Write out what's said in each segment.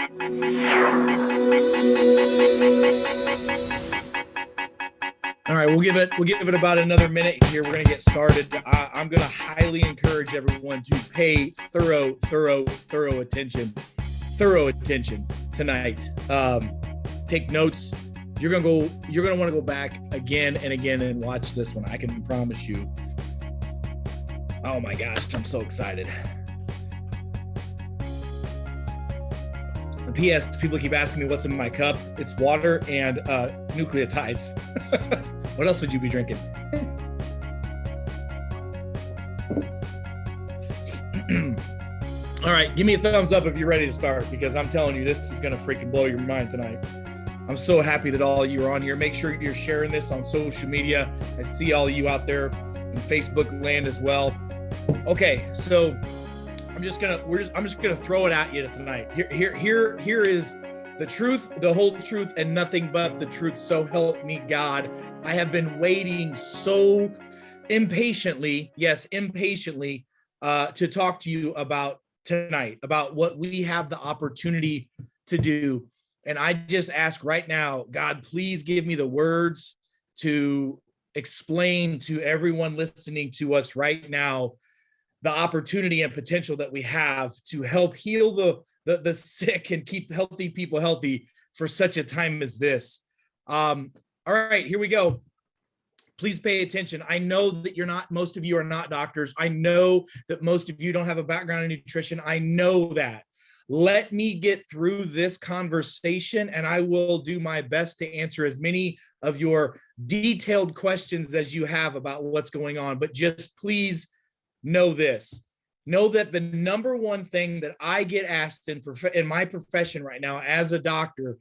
All right, we'll give it about another minute here. We're going to get started. I'm going to highly encourage everyone to pay thorough attention tonight. Take notes. You're going to want to go back again and again and watch this one. I can promise you. Oh my gosh, I'm so excited. P.S. People keep asking me what's in my cup. It's water and nucleotides. What else would you be drinking? All right, give me a thumbs up if you're ready to start, because I'm telling you, this is going to freaking blow your mind tonight. I'm so happy that all of you are on here. Make sure you're sharing this on social media. I see all of you out there in Facebook land as well. Okay, so I'm just gonna throw it at you tonight. Here is the truth, the whole truth, and nothing but the truth. So help me God. I have been waiting so impatiently, to talk to you about tonight, about what we have the opportunity to do. And I just ask right now, God, please give me the words to explain to everyone listening to us right now the opportunity and potential that we have to help heal the sick and keep healthy people healthy for such a time as this. All right, here we go. Please pay attention. I know that most of you are not doctors. I know that most of you don't have a background in nutrition. I know that. Let me get through this conversation and I will do my best to answer as many of your detailed questions as you have about what's going on. But just please know this. Know that the number one thing that I get asked in my profession right now as a doctor,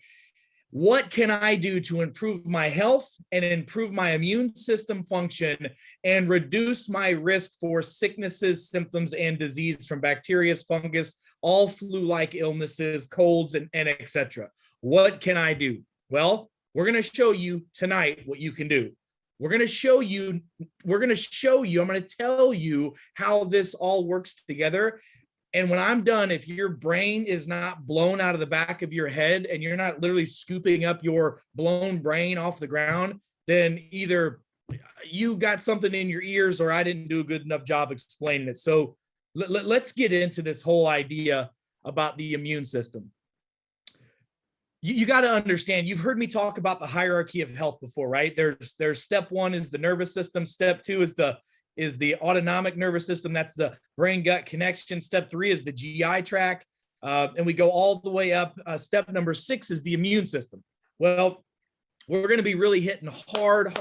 what can I do to improve my health and improve my immune system function and reduce my risk for sicknesses, symptoms, and disease from bacteria, fungus, all flu-like illnesses, colds, and etc. What can I do? Well, we're going to show you tonight what you can do. I'm going to tell you how this all works together. And when I'm done, if your brain is not blown out of the back of your head and you're not literally scooping up your blown brain off the ground, then either you got something in your ears or I didn't do a good enough job explaining it. So let's get into this whole idea about the immune system. You got to understand, you've heard me talk about the hierarchy of health before, right? There's step one is the nervous system. Step two is the autonomic nervous system. That's the brain gut connection. Step three is the GI tract. And we go all the way up. Step number 6 is the immune system. Well, we're going to be really hitting hard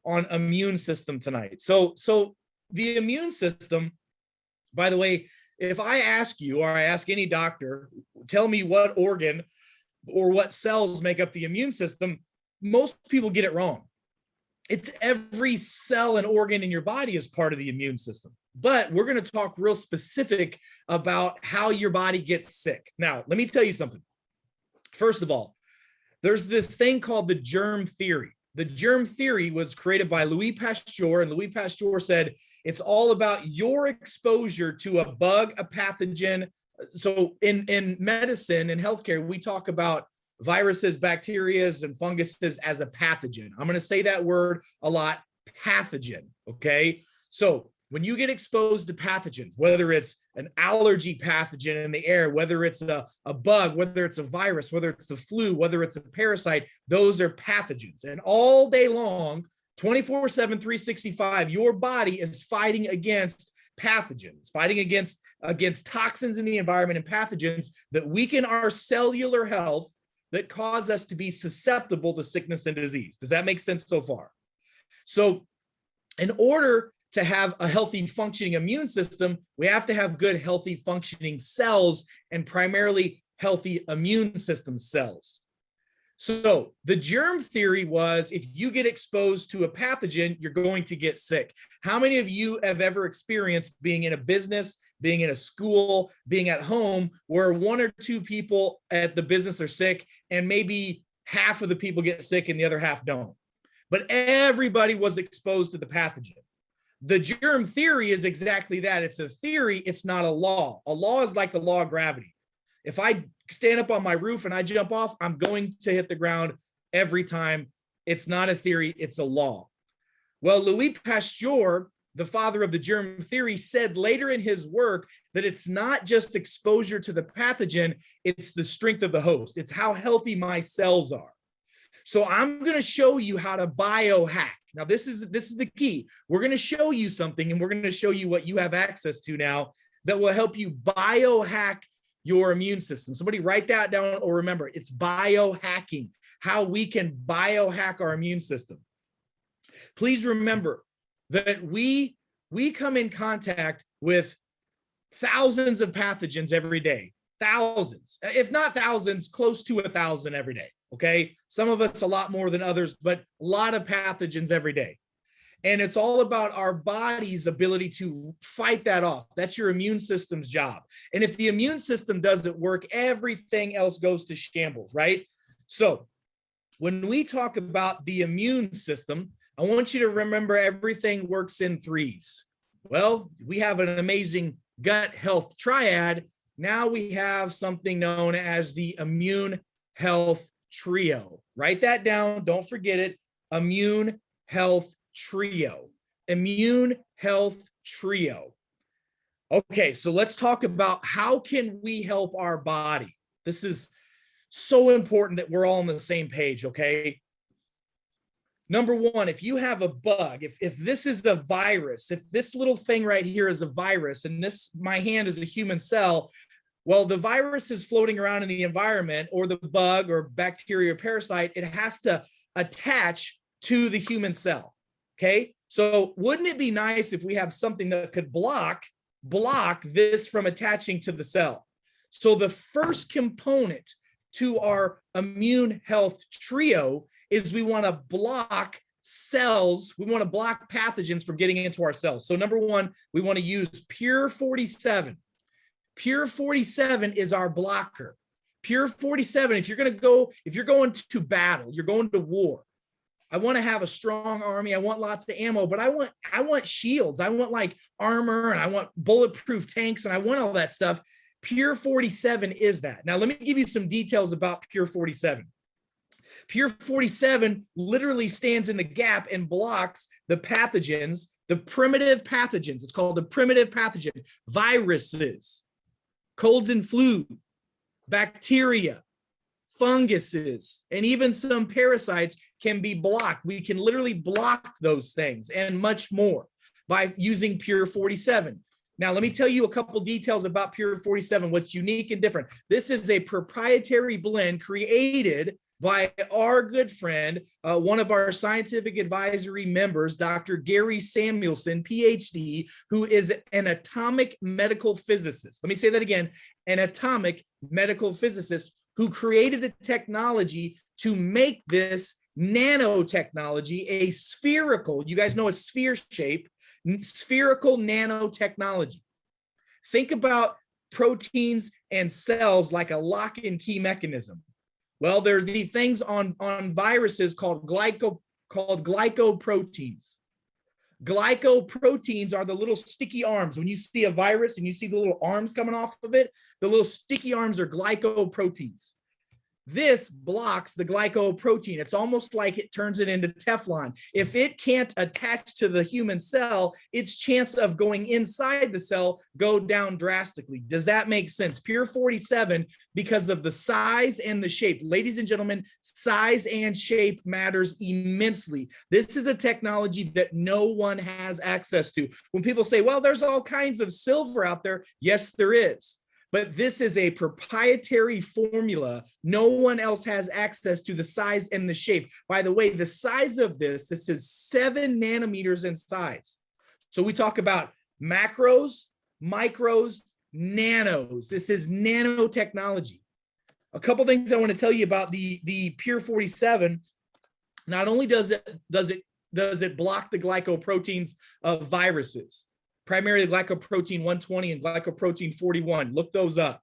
on immune system tonight. So the immune system, by the way, if I ask you, or I ask any doctor, tell me what organ or what cells make up the immune system, most people get it wrong. It's every cell and organ in your body is part of the immune system. But we're going to talk real specific about how your body gets sick. Now, let me tell you something. First of all, there's this thing called the germ theory. The germ theory was created by Louis Pasteur, and Louis Pasteur said it's all about your exposure to a bug, a pathogen. So in medicine and healthcare, we talk about viruses, bacteria, and funguses as a pathogen. I'm going to say that word a lot, pathogen, okay? So when you get exposed to pathogens, whether it's an allergy pathogen in the air, whether it's a bug, whether it's a virus, whether it's the flu, whether it's a parasite, those are pathogens. And all day long, 24/7, 365, your body is fighting against pathogens, fighting against toxins in the environment and pathogens that weaken our cellular health, that cause us to be susceptible to sickness and disease. Does that make sense so far? So in order to have a healthy functioning immune system, we have to have good, healthy functioning cells, and primarily healthy immune system cells. So the germ theory was, if you get exposed to a pathogen, you're going to get sick. How many of you have ever experienced being in a business, being in a school, being at home, where 1 or 2 people at the business are sick and maybe half of the people get sick and the other half don't? But everybody was exposed to the pathogen. The germ theory is exactly that. It's a theory. It's not a law. A law is like the law of gravity. If I stand up on my roof and I jump off, I'm going to hit the ground every time. It's not a theory, it's a law. Well, Louis Pasteur, the father of the germ theory, said later in his work that it's not just exposure to the pathogen, it's the strength of the host. It's how healthy my cells are. So I'm going to show you how to biohack. Now, this is the key. We're going to show you something, and we're going to show you what you have access to now that will help you biohack your immune system. Somebody write that down, or remember, it's biohacking, how we can biohack our immune system. Please remember that we come in contact with thousands of pathogens every day, thousands, if not thousands, close to 1,000 every day. Okay. Some of us a lot more than others, but a lot of pathogens every day. And it's all about our body's ability to fight that off. That's your immune system's job. And if the immune system doesn't work, everything else goes to shambles, right? So when we talk about the immune system, I want you to remember everything works in threes. Well, we have an amazing gut health triad. Now we have something known as the immune health trio. Write that down. Don't forget it. Immune health trio. Immune health trio. Okay, so let's talk about how can we help our body. This is so important that we're all on the same page, okay? Number one, if you have a bug, if this is a virus, if this little thing right here is a virus and my hand is a human cell, well, the virus is floating around in the environment, or the bug or bacteria or parasite, it has to attach to the human cell, okay? So wouldn't it be nice if we have something that could block this from attaching to the cell? So the first component to our immune health trio is we want to block cells. We want to block pathogens from getting into our cells. So number one, we want to use Pure 47. Pure 47 is our blocker. Pure 47, if you're going to battle, you're going to war. I want to have a strong army. I want lots of ammo, but I want shields. I want like armor, and I want bulletproof tanks, and I want all that stuff. Pure 47 is that. Now, let me give you some details about Pure 47. Pure 47 literally stands in the gap and blocks the pathogens, the primitive pathogens. It's called the primitive pathogen. Viruses, colds and flu, bacteria, funguses, and even some parasites can be blocked. We can literally block those things and much more by using Pure 47. Now, let me tell you a couple details about Pure 47, what's unique and different. This is a proprietary blend created by our good friend, one of our scientific advisory members, Dr. Gary Samuelson, PhD, who is an atomic medical physicist. Let me say that again, an atomic medical physicist who created the technology to make this nanotechnology a spherical, you guys know a sphere shape, spherical nanotechnology. Think about proteins and cells like a lock and key mechanism. Well, there's the things on viruses called glycoproteins. Glycoproteins are the little sticky arms. When you see a virus and you see the little arms coming off of it, the little sticky arms are glycoproteins. This blocks the glycoprotein. It's almost like it turns it into Teflon. If it can't attach to the human cell, its chance of going inside the cell go down drastically. Does that make sense? Pure 47, because of the size and the shape. Ladies and gentlemen, size and shape matters immensely. This is a technology that no one has access to. When people say, well, there's all kinds of silver out there. Yes, there is. But this is a proprietary formula. No one else has access to the size and the shape. By the way, the size of this is 7 nanometers in size. So we talk about macros, micros, nanos. This is nanotechnology. A couple things I want to tell you about the Pure 47. Not only does it block the glycoproteins of viruses, primarily glycoprotein 120 and glycoprotein 41. Look those up.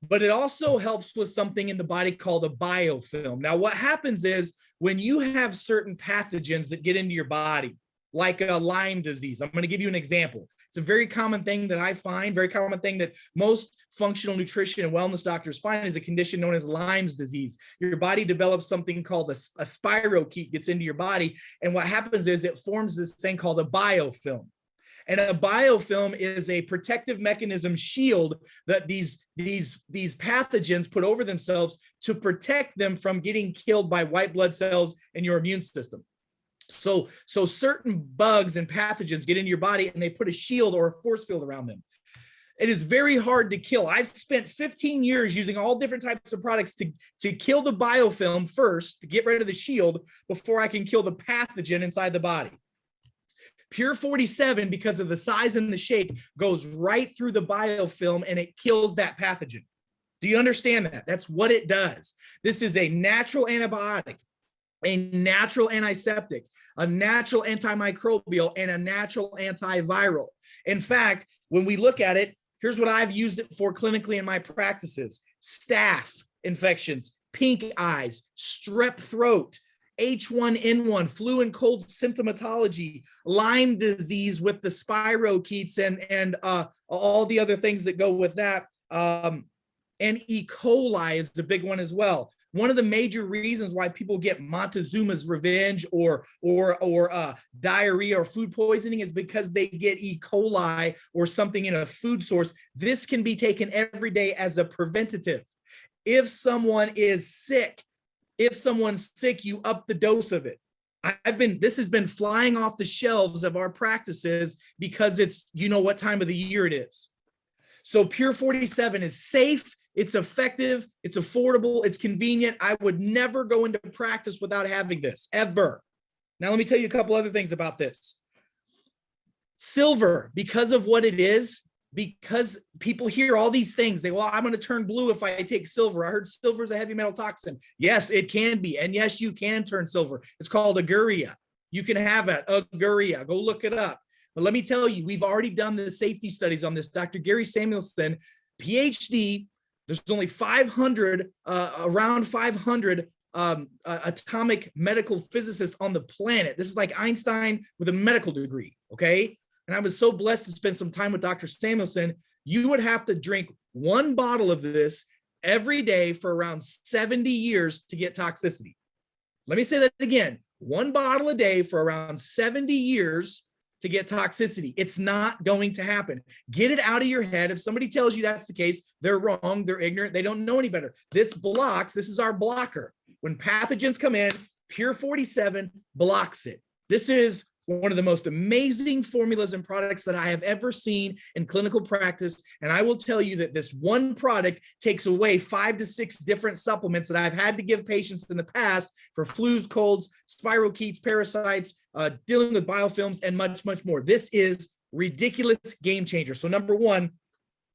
But it also helps with something in the body called a biofilm. Now, what happens is when you have certain pathogens that get into your body, like a Lyme disease, I'm going to give you an example. It's a very common thing that I find, very common thing that most functional nutrition and wellness doctors find is a condition known as Lyme's disease. Your body develops something called a spirochete, gets into your body. And what happens is it forms this thing called a biofilm. And a biofilm is a protective mechanism shield that these pathogens put over themselves to protect them from getting killed by white blood cells in your immune system. So certain bugs and pathogens get into your body and they put a shield or a force field around them. It is very hard to kill. I've spent 15 years using all different types of products to kill the biofilm first, to get rid of the shield before I can kill the pathogen inside the body. Pure 47, because of the size and the shape, goes right through the biofilm and it kills that pathogen. Do you understand that? That's what it does. This is a natural antibiotic, a natural antiseptic, a natural antimicrobial, and a natural antiviral. In fact, when we look at it, here's what I've used it for clinically in my practices: staph infections, pink eyes, strep throat, H1N1, flu and cold symptomatology, Lyme disease with the spirochetes and all the other things that go with that. And E. coli is the big one as well. One of the major reasons why people get Montezuma's revenge or diarrhea or food poisoning is because they get E. coli or something in a food source. This can be taken every day as a preventative. If someone is sick, you up the dose of it. This has been flying off the shelves of our practices because it's, you know what time of the year it is. So Pure 47 is safe, it's effective, it's affordable, it's convenient. I would never go into practice without having this, ever. Now, let me tell you a couple other things about this. Silver, because of what it is, because people hear all these things, they, well, I'm going to turn blue if I take silver. I heard silver is a heavy metal toxin. Yes, it can be. And yes, you can turn silver. It's called aguria. You can have it, aguria. Go look it up. But let me tell you, we've already done the safety studies on this. Dr. Gary Samuelson, PhD, there's only 500, around 500 atomic medical physicists on the planet. This is like Einstein with a medical degree, okay? And I was so blessed to spend some time with Dr. Samuelson. You would have to drink one bottle of this every day for around 70 years to get toxicity. Let me say that again. One bottle a day for around 70 years to get toxicity. It's not going to happen. Get it out of your head. If somebody tells you that's the case, they're wrong, they're ignorant, they don't know any better. This is our blocker. When pathogens come in, Pure 47 blocks it. This is one of the most amazing formulas and products that I have ever seen in clinical practice. And I will tell you that this one product takes away 5 to 6 different supplements that I've had to give patients in the past for flus, colds, spirochetes, parasites, dealing with biofilms, and much, much more. This is ridiculous game changer. So number one,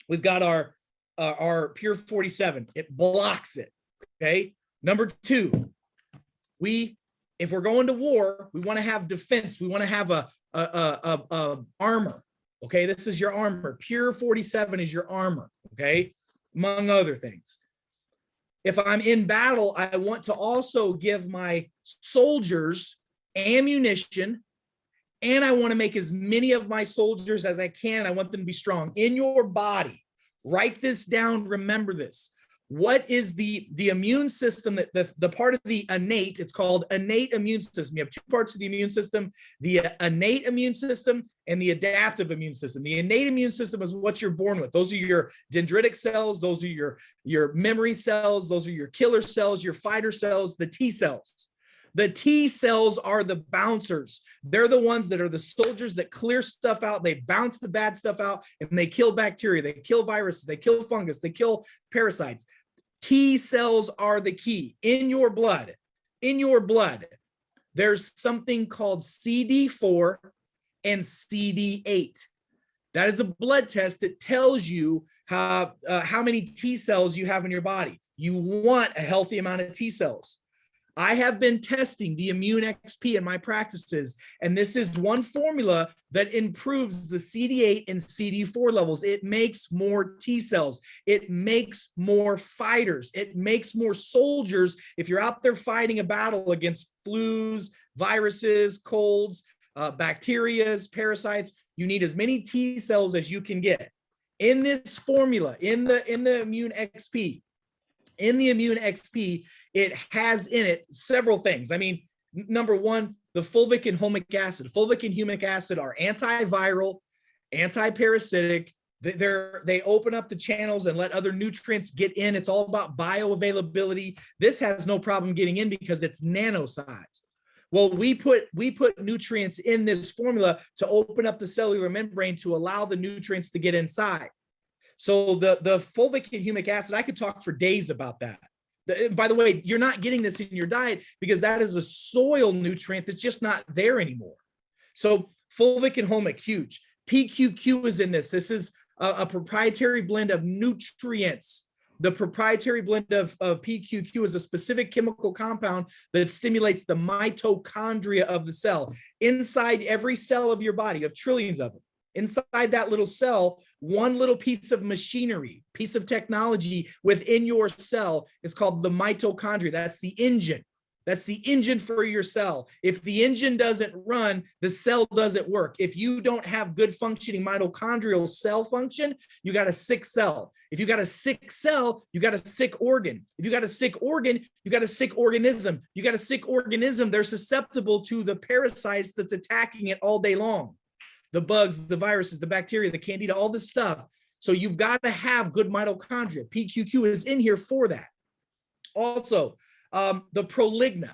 we've got our Pure 47. It blocks it, okay? Number two, if we're going to war, we want to have defense. We want to have a armor. Okay, this is your armor. Pure 47 is your armor. Okay, among other things. If I'm in battle, I want to also give my soldiers ammunition, and I want to make as many of my soldiers as I can. I want them to be strong in your body. Write this down. Remember this. What is the immune system, that the part of the innate, it's called innate immune system. You have 2 parts of the immune system, the innate immune system and the adaptive immune system. The innate immune system is what you're born with. Those are your dendritic cells. Those are your memory cells. Those are your killer cells, your fighter cells, the T cells. The T cells are the bouncers. They're the ones that are the soldiers that clear stuff out. They bounce the bad stuff out and they kill bacteria. They kill viruses. They kill fungus. They kill parasites. T cells are the key. In your blood, there's something called CD4 and CD8. That is a blood test that tells you how many T cells you have in your body. You want a healthy amount of T cells. I have been testing the Immune XP in my practices, and this is one formula that improves the CD8 and CD4 levels. It makes more T cells. It makes more fighters. It makes more soldiers if you're out there fighting a battle against flus, viruses, colds, bacterias, parasites. You need as many T cells as you can get. In this formula, in the Immune XP, it has in it several things. I mean, number one, the fulvic and humic acid. Fulvic and humic acid are antiviral, anti-parasitic. They open up the channels and let other nutrients get in. It's all about bioavailability. This has no problem getting in because it's nano-sized. Well, we put nutrients in this formula to open up the cellular membrane to allow the nutrients to get inside. So the fulvic and humic acid, I could talk for days about that. By the way, you're not getting this in your diet because that is a soil nutrient that's just not there anymore. So fulvic and humic, huge. PQQ is in this. This is a proprietary blend of nutrients. The proprietary blend of PQQ is a specific chemical compound that stimulates the mitochondria of the cell. Inside every cell of your body, of trillions of them, inside that little cell, one little piece of machinery, piece of technology within your cell is called the mitochondria. That's the engine. That's the engine for your cell. If the engine doesn't run, the cell doesn't work. If you don't have good functioning mitochondrial cell function, you got a sick cell. If you got a sick cell, you got a sick organ. If you got a sick organ, you got a sick organism. You got a sick organism, they're susceptible to the parasites that's attacking it all day long. The bugs, the viruses, the bacteria, the candida, all this stuff. So you've got to have good mitochondria. PQQ is in here for that. Also, the proligna,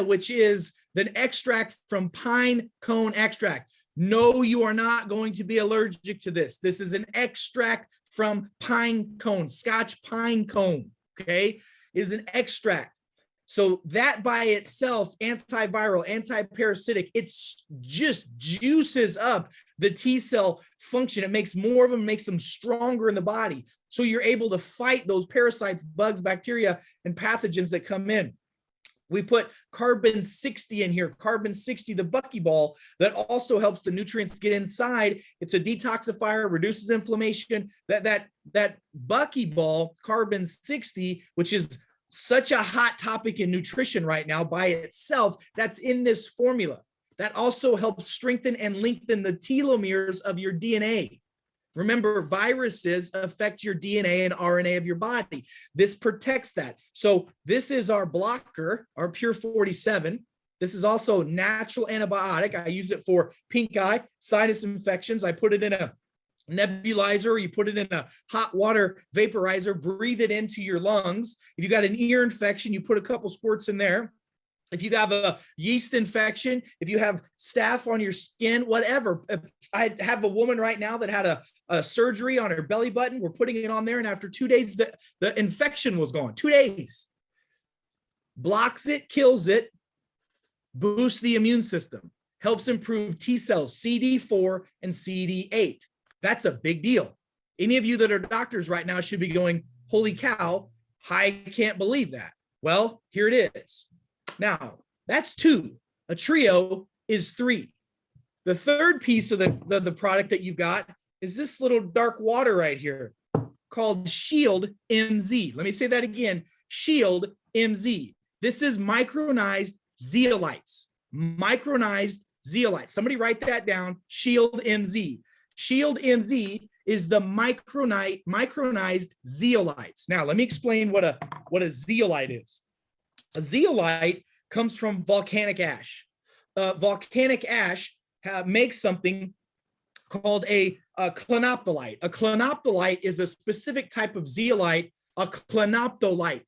which is an extract from pine cone extract. No, you are not going to be allergic to this. This is an extract from pine cone, Scotch pine cone, okay, is an extract. So that by itself, antiviral, anti-parasitic, it's just juices up the T cell function. It makes more of them, makes them stronger in the body. So you're able to fight those parasites, bugs, bacteria, and pathogens that come in. We put carbon 60 in here, carbon 60, the buckyball, that also helps the nutrients get inside. It's a detoxifier, reduces inflammation. That buckyball, carbon 60, which is such a hot topic in nutrition right now by itself, that's in this formula. That also helps strengthen and lengthen the telomeres of your DNA. Remember, viruses affect your DNA and RNA of your body. This protects that. So this is our blocker, our Pure 47. This is also natural antibiotic. I use it for pink eye, sinus infections. I put it in a nebulizer, you put it in a hot water vaporizer, breathe it into your lungs. If you got an ear infection, you put a couple squirts in there. If you have a yeast infection, if you have staph on your skin, whatever. I have a woman right now that had a surgery on her belly button. We're putting it on there, and after 2 days, the infection was gone. 2 days. Blocks it, kills it, boosts the immune system, helps improve T cells, CD4 and CD8. That's a big deal. Any of you that are doctors right now should be going, holy cow, I can't believe that. Well, here it is. Now, that's 2. A trio is 3. The third piece of the product that you've got is this little dark water right here called Shield MZ. Let me say that again, Shield MZ. This is micronized zeolites. Micronized zeolites. Somebody write that down, Shield MZ. Shield MZ is the micronized zeolites. Now, let me explain what a zeolite is. A zeolite comes from volcanic ash. Volcanic ash makes something called a clinoptolite. A clinoptolite is a specific type of zeolite. A clinoptolite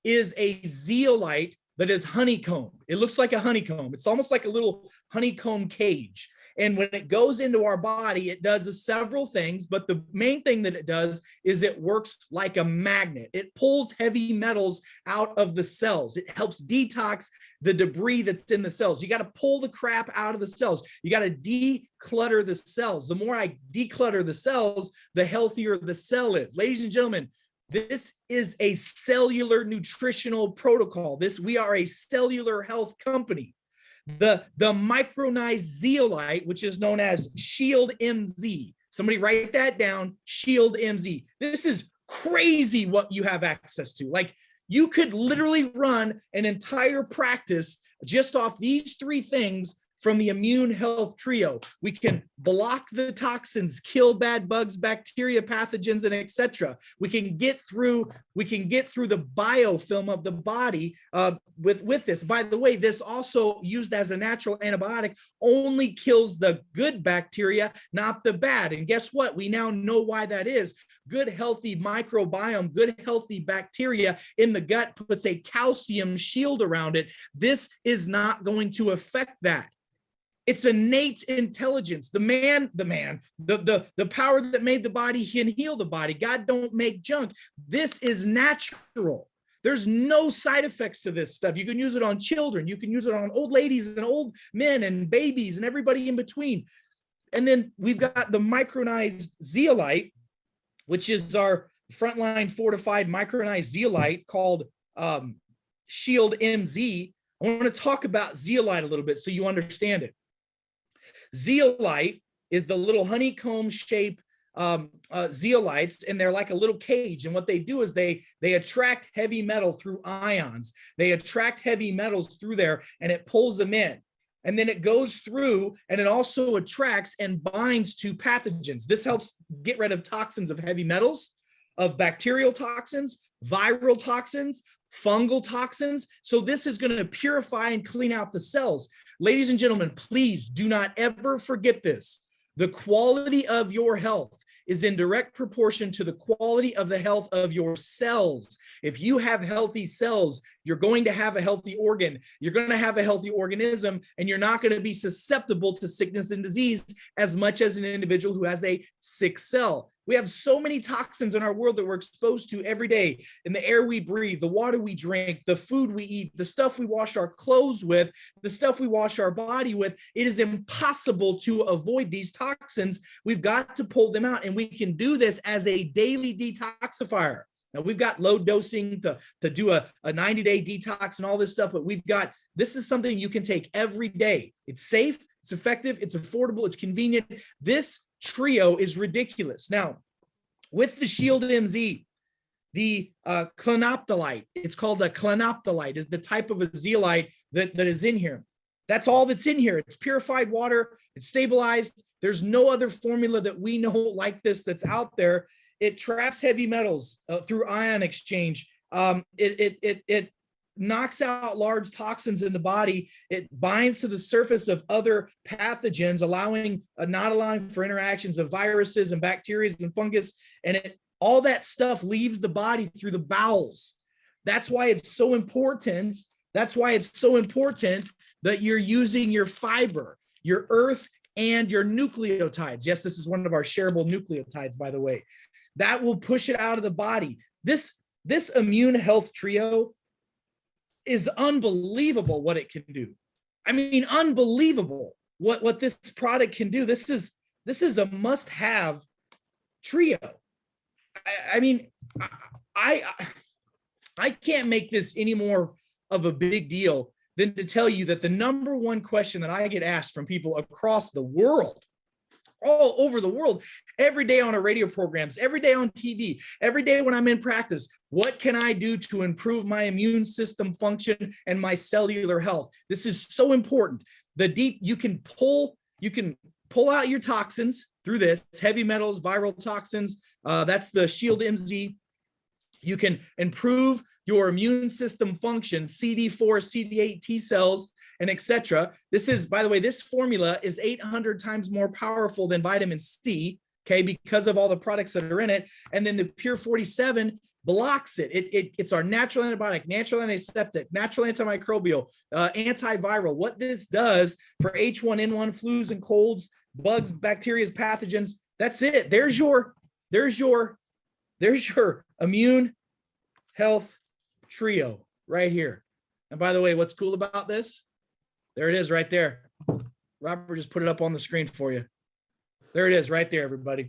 is a zeolite that is honeycomb. It looks like a honeycomb. It's almost like a little honeycomb cage. And when it goes into our body, it does several things, but the main thing that it does is it works like a magnet. It pulls heavy metals out of the cells. It helps detox the debris that's in the cells. You got to pull the crap out of the cells. You got to declutter the cells. The more I declutter the cells, the healthier the cell is. Ladies and gentlemen, this is a cellular nutritional protocol. We are a cellular health company. The micronized zeolite, which is known as Shield MZ. Somebody write that down, Shield MZ. This is crazy what you have access to. Like, you could literally run an entire practice just off these 3 things from the immune health trio. We can block the toxins, kill bad bugs, bacteria, pathogens, and etc. We can get through the biofilm of the body with this. By the way, this also used as a natural antibiotic only kills the good bacteria, not the bad. And guess what? We now know why that is. Good healthy microbiome, good healthy bacteria in the gut puts a calcium shield around it. This is not going to affect that. It's innate intelligence. The power that made the body can heal the body. God don't make junk. This is natural. There's no side effects to this stuff. You can use it on children. You can use it on old ladies and old men and babies and everybody in between. And then we've got the micronized zeolite, which is our frontline fortified micronized zeolite called Shield MZ. I want to talk about zeolite a little bit so you understand it. Zeolite is the little honeycomb shape zeolites, and they're like a little cage. And what they do is they attract heavy metal through ions. They attract heavy metals through there, and it pulls them in. And then it goes through, and it also attracts and binds to pathogens. This helps get rid of toxins of heavy metals, of bacterial toxins, viral toxins, fungal toxins. So this is going to purify and clean out the cells. Ladies and gentlemen, please do not ever forget this. The quality of your health is in direct proportion to the quality of the health of your cells. If you have healthy cells, you're going to have a healthy organ, you're going to have a healthy organism, and you're not going to be susceptible to sickness and disease as much as an individual who has a sick cell. We have so many toxins in our world that we're exposed to every day, in the air we breathe, the water we drink, the food we eat, the stuff we wash our clothes with, the stuff we wash our body with. It is impossible to avoid these toxins. We've got to pull them out, and we can do this as a daily detoxifier. Now, we've got low dosing to do a 90-day detox and all this stuff, but this is something you can take every day. It's safe, it's effective, it's affordable, it's convenient. This trio is ridiculous. Now, with the Shield MZ, the clinophthalite, it's called a clinophthalite, is the type of a zeolite that is in here. That's all that's in here. It's purified water, it's stabilized. There's no other formula that we know like this that's out there. It traps heavy metals through ion exchange. It knocks out large toxins in the body. It binds to the surface of other pathogens, not allowing for interactions of viruses and bacteria and fungus. And all that stuff leaves the body through the bowels. That's why it's so important. That's why it's so important that you're using your fiber, your earth, and your nucleotides. Yes, this is one of our shareable nucleotides, by the way. That will push it out of the body. This immune health trio is unbelievable what it can do. I mean, unbelievable what this product can do. This is a must-have trio. I mean, I can't make this any more of a big deal than to tell you that the number one question that I get asked from people across the world, all over the world, every day on our radio programs, every day on TV, every day when I'm in practice, what can I do to improve my immune system function and my cellular health? This is so important. You can pull out your toxins through this, heavy metals, viral toxins. That's the Shield MZ. You can improve your immune system function, CD4, CD8 T cells, and etc. This is, by the way, this formula is 800 times more powerful than vitamin C, okay, because of all the products that are in it. And then the Pure 47 blocks it. It's our natural antibiotic, natural antiseptic, natural antimicrobial, antiviral. What this does for H1N1 flus and colds, bugs, bacteria, pathogens, that's it. There's your immune health trio right here. And by the way, what's cool about this? There it is right there. Robert just put it up on the screen for you. There it is right there, everybody.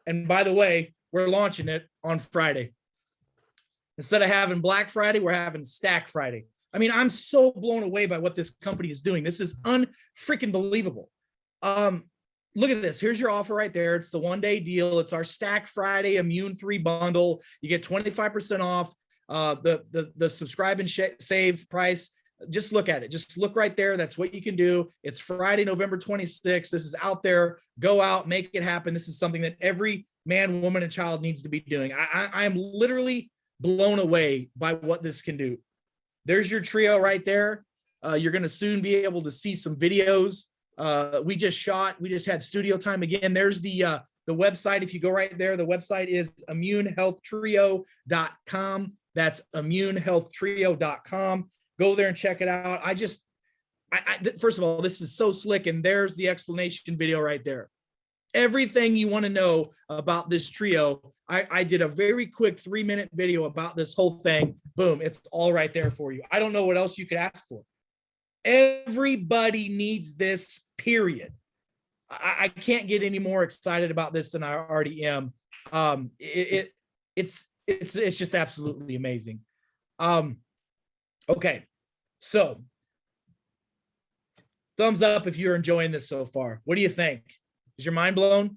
And by the way, we're launching it on Friday. Instead of having Black Friday, we're having Stack Friday. I mean, I'm so blown away by what this company is doing. This is unfreaking believable. Look at this. Here's your offer right there. It's the one-day deal. It's our Stack Friday Immune 3 bundle. You get 25% off the subscribe and save price. just look at it. Just look right there. That's what you can do. It's Friday, November 26th. This is out there. Go out, make it happen. This is something that every man, woman, and child needs to be doing. I am literally blown away by what this can do. There's your trio right there. You're going to soon be able to see some videos. We just had studio time again. There's the website. If you go right there, the website is immunehealthtrio.com. That's immunehealthtrio.com. Go there and check it out. First of all, this is so slick, and there's the explanation video right there. Everything you want to know about this trio, I did a very quick 3-minute video about this whole thing. Boom, it's all right there for you. I don't know what else you could ask for. Everybody needs this, period. I can't get any more excited about this than I already am. It's just absolutely amazing. Okay, so thumbs up if you're enjoying this so far. What do you think? Is your mind blown?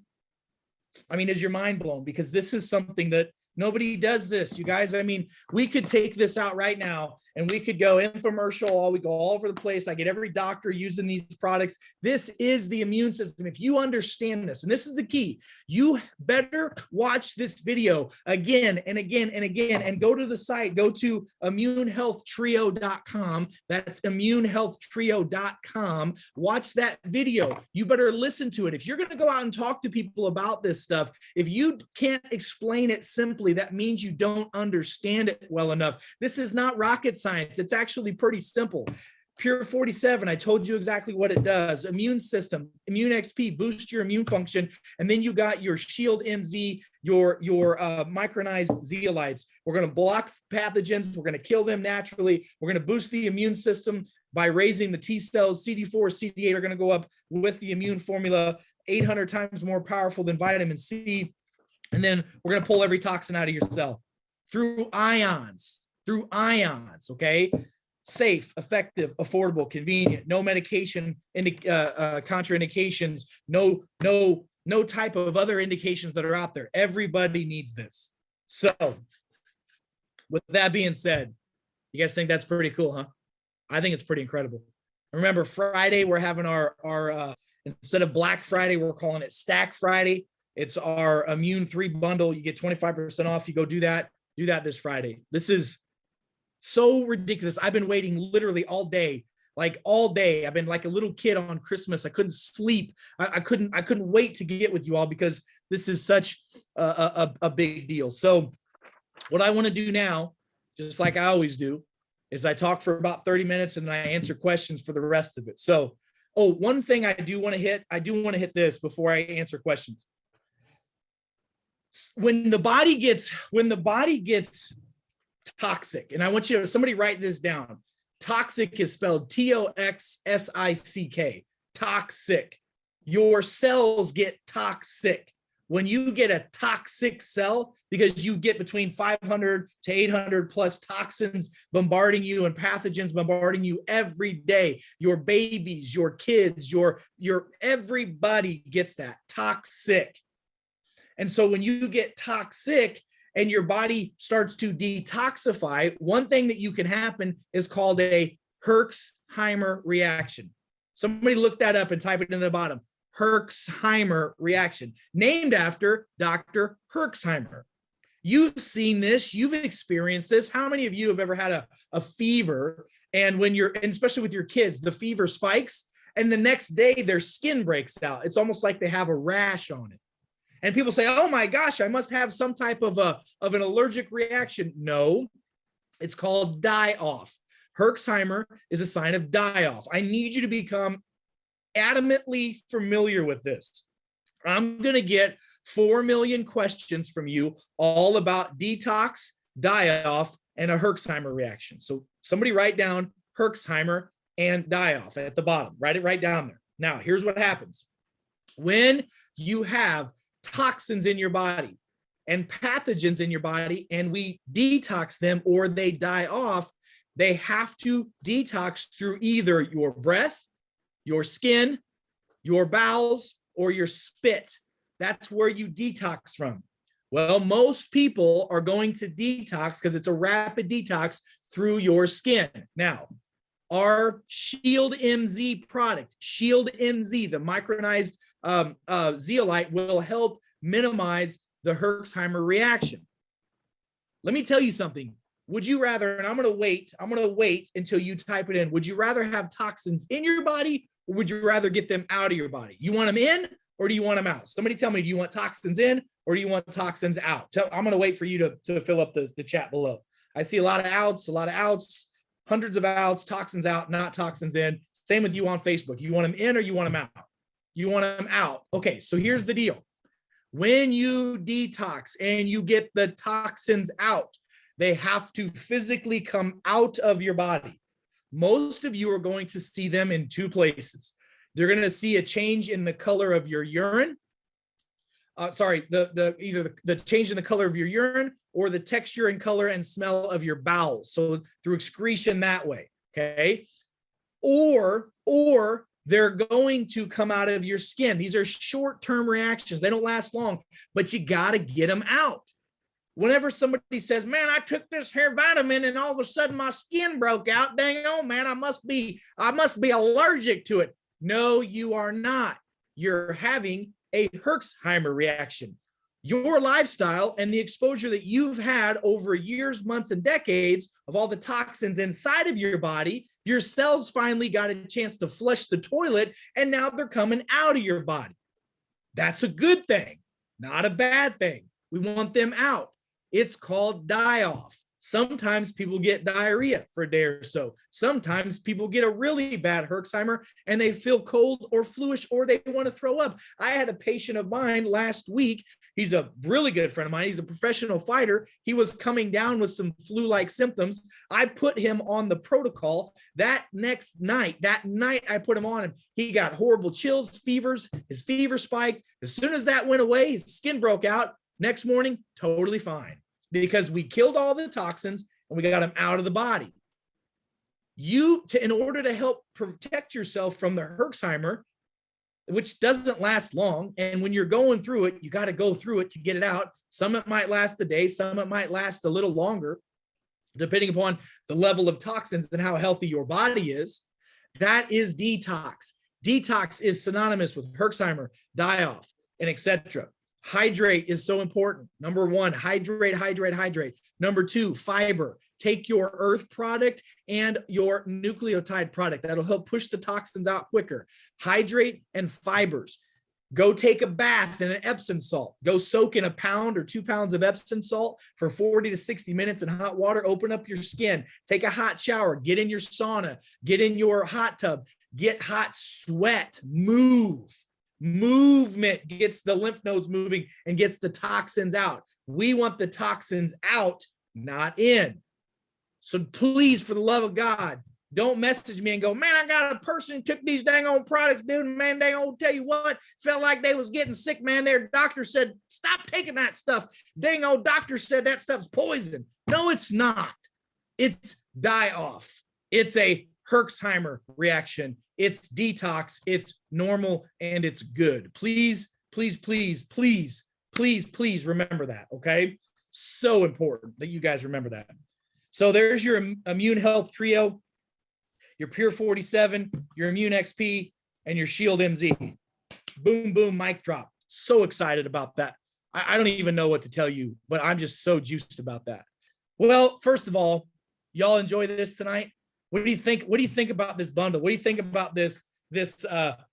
I mean, is your mind blown? Because this is something that nobody does this, you guys. I mean, we could take this out right now and we could go infomercial, we go all over the place. I get every doctor using these products. This is the immune system. If you understand this, and this is the key, you better watch this video again and again and again, and go to the site, go to immunehealthtrio.com. That's immunehealthtrio.com. Watch that video. You better listen to it. If you're going to go out and talk to people about this stuff, if you can't explain it simply, that means you don't understand it well enough. This is not rocket science. It's actually pretty simple. Pure 47, I told you exactly what it does. Immune system, Immune XP, boost your immune function. And then you got your Shield MZ, your micronized zeolites. We're going to block pathogens. We're going to kill them naturally. We're going to boost the immune system by raising the T cells. CD4, CD8 are going to go up with the immune formula, 800 times more powerful than vitamin C. And then we're going to pull every toxin out of your cell through ions, okay? Safe, effective, affordable, convenient, no medication, contraindications, no type of other indications that are out there. Everybody needs this. So with that being said, you guys think that's pretty cool, huh? I think it's pretty incredible. Remember, Friday, we're having our instead of Black Friday, we're calling it Stack Friday. It's our Immune 3 bundle. You get 25% off. You go do that this Friday. This is so ridiculous. I've been waiting literally all day, like all day. I've been like a little kid on Christmas. I couldn't sleep. I couldn't wait to get with you all because this is such a big deal. So what I want to do now, just like I always do, is I talk for about 30 minutes and then I answer questions for the rest of it. So, one thing I do want to hit this before I answer questions. When the body gets toxic, and I want you to, somebody write this down. Toxic is spelled Toxick. Toxic. Your cells get toxic. When you get a toxic cell, because you get between 500 to 800 plus toxins bombarding you and pathogens bombarding you every day, your babies, your kids, your everybody gets that toxic. And so when you get toxic and your body starts to detoxify, one thing that you can happen is called a Herxheimer reaction. Somebody look that up and type it in the bottom. Herxheimer reaction, named after Dr. Herxheimer. You've seen this, you've experienced this. How many of you have ever had a fever, and and especially with your kids, the fever spikes and the next day their skin breaks out? It's almost like they have a rash on it. And people say, oh my gosh, I must have some type of an allergic reaction. No, it's called die-off. Herxheimer is a sign of die-off. I need you to become adamantly familiar with this. I'm going to get 4 million questions from you all about detox, die-off, and a Herxheimer reaction. So somebody write down Herxheimer and die-off at the bottom. Write it right down there. Now, here's what happens. When you have toxins in your body and pathogens in your body, and we detox them or they die off, they have to detox through either your breath, your skin, your bowels, or your spit. That's where you detox from. Well, most people are going to detox because it's a rapid detox through your skin. Now, Our Shield MZ product, Shield MZ, the micronized zeolite, will help minimize the Herxheimer reaction. Let me tell you something. Would you rather, and I'm going to wait until you type it in. Would you rather have toxins in your body, or would you rather get them out of your body? You want them in, or do you want them out? Somebody tell me, do you want toxins in, or do you want toxins out? I'm going to wait for you to fill up the chat below. I see a lot of outs, hundreds of outs, toxins out, not toxins in. Same with you on Facebook. You want them in, or you want them out? You want them out. Okay, so here's the deal. When you detox and you get the toxins out, they have to physically come out of your body. Most of you are going to see them in two places. They're going to see a change in the color of your urine. Either the change in the color of your urine, or the texture and color and smell of your bowels. So through excretion that way, okay? Or they're going to come out of your skin. These are short-term reactions. They don't last long, but you got to get them out. Whenever somebody says, man, I took this hair vitamin and all of a sudden my skin broke out, dang, oh man, I must be allergic to it. No, you are not. You're having a Herxheimer reaction. Your lifestyle and the exposure that you've had over years, months, and decades of all the toxins inside of your body, your cells finally got a chance to flush the toilet, and now they're coming out of your body. That's a good thing, not a bad thing. We want them out. It's called die-off. Sometimes people get diarrhea for a day or so. Sometimes people get a really bad Herxheimer and they feel cold or fluish, or they want to throw up. I had a patient of mine last week. He's a really good friend of mine. He's a professional fighter. He was coming down with some flu-like symptoms. I put him on the protocol. That night I put him on him. He got horrible chills, fevers. His fever spiked. As soon as that went away, his skin broke out. Next morning, totally fine, because we killed all the toxins and we got them out of the body. In order to help protect yourself from the Herxheimer, which doesn't last long, and when you're going through it, you got to go through it to get it out. Some it might last a day, some it might last a little longer, depending upon the level of toxins and how healthy your body is. That is detox. Detox is synonymous with Herxheimer, die-off, and etc. Hydrate is so important. Number one, hydrate. Number two, fiber. Take your earth product and your nucleotide product. That'll help push the toxins out quicker. Hydrate and fibers. Go take a bath in an Epsom salt. Go soak in 1 pound or 2 pounds of Epsom salt for 40 to 60 minutes in hot water. Open up your skin. Take a hot shower. Get in your sauna. Get in your hot tub. Get hot, sweat. Move. Movement gets the lymph nodes moving and gets the toxins out. We want the toxins out, not in. So please, for the love of God, don't message me and go, man, I got a person who took these dang old products, dude, and man, dang old, tell you what, felt like they was getting sick, man. Their doctor said, stop taking that stuff. Dang old doctor said that stuff's poison. No, it's not. It's die-off. It's a Herxheimer reaction. It's detox, it's normal, and it's good. Please, please, please, please, please, please remember that, okay? So important that you guys remember that. So there's your immune health trio, your Pure 47, your Immune XP, and your Shield MZ. Boom, boom, mic drop. So excited about that. I don't even know what to tell you, but I'm just so juiced about that. Well, first of all, y'all enjoy this tonight? What do you think? What do you think about this bundle? What do you think about this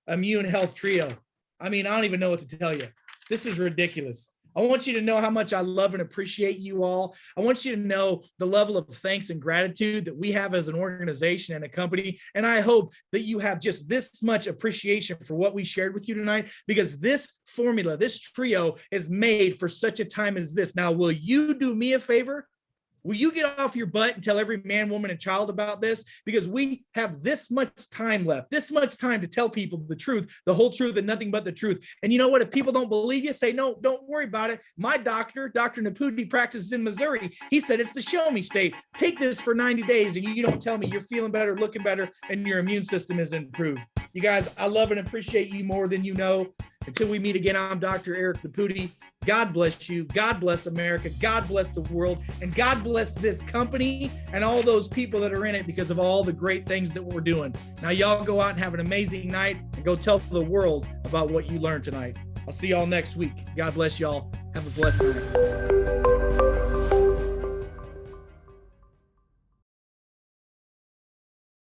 immune health trio? I mean, I don't even know what to tell you. This is ridiculous. I want you to know how much I love and appreciate you all. I want you to know the level of thanks and gratitude that we have as an organization and a company. And I hope that you have just this much appreciation for what we shared with you tonight, because this formula, this trio is made for such a time as this. Now, will you do me a favor? Will you get off your butt and tell every man, woman, and child about this? Because we have this much time left, this much time to tell people the truth, the whole truth, and nothing but the truth. And you know what? If people don't believe you, say, no, don't worry about it. My doctor, Dr. Nepute, practices in Missouri. He said it's the show me state. Take this for 90 days and you don't tell me you're feeling better, looking better, and your immune system is improved. You guys, I love and appreciate you more than you know. Until we meet again, I'm Dr. Eric Nepute. God bless you. God bless America. God bless the world. And God bless this company and all those people that are in it because of all the great things that we're doing. Now, y'all go out and have an amazing night and go tell the world about what you learned tonight. I'll see y'all next week. God bless y'all. Have a blessed night.